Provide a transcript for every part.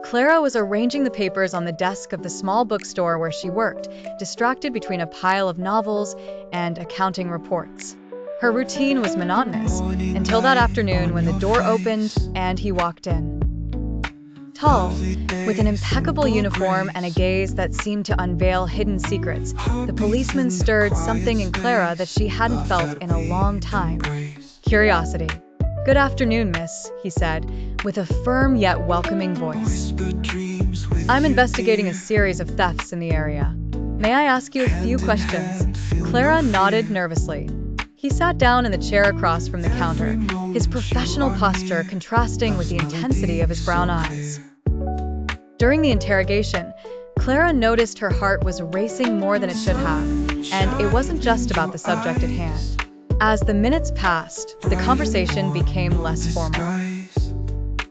Clara was arranging the papers on the desk of the small bookstore where she worked, distracted between a pile of novels and accounting reports. Her routine was monotonous until that afternoon when the door opened and he walked in. Tall, with an impeccable uniform and a gaze that seemed to unveil hidden secrets, the policeman stirred something in Clara that she hadn't felt in a long time: curiosity. "Good afternoon, miss," he said, with a firm yet welcoming voice. "I'm investigating a series of thefts in the area. May I ask you a few questions?" Clara nodded nervously. He sat down in the chair across from the counter, his professional posture contrasting with the intensity of his brown eyes. During the interrogation, Clara noticed her heart was racing more than it should have, and it wasn't just about the subject at hand. As the minutes passed, the conversation became less formal.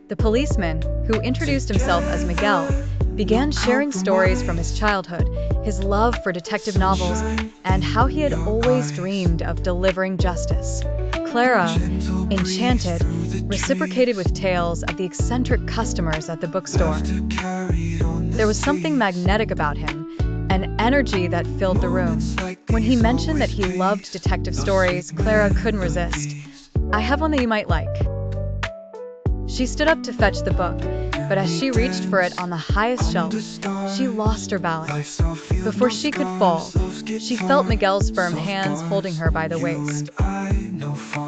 The policeman, who introduced himself as Miguel, began sharing stories from his childhood, his love for detective novels, and how he had always dreamed of delivering justice. Clara, enchanted, reciprocated with tales of the eccentric customers at the bookstore. There was something magnetic about him, an energy that filled the room. When he mentioned that he loved detective stories, Clara couldn't resist. "I have one that you might like." She stood up to fetch the book, but as she reached for it on the highest shelf, she lost her balance. Before she could fall, she felt Miguel's firm hands holding her by the waist.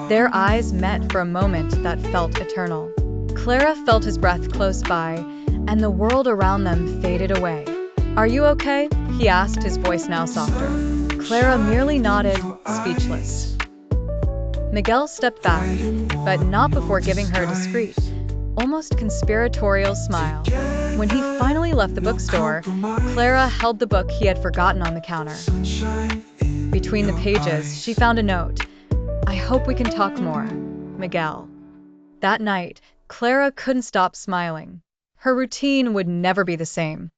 Their eyes met for a moment that felt eternal. Clara felt his breath close by, and the world around them faded away. "Are you okay?" he asked, his voice now softer. Clara merely nodded, speechless. Miguel stepped back, but not before giving her a discreet, almost conspiratorial smile. When he finally left the bookstore, Clara held the book he had forgotten on the counter. Between the pages, she found a note. "I hope we can talk more, Miguel." That night, Clara couldn't stop smiling. Her routine would never be the same.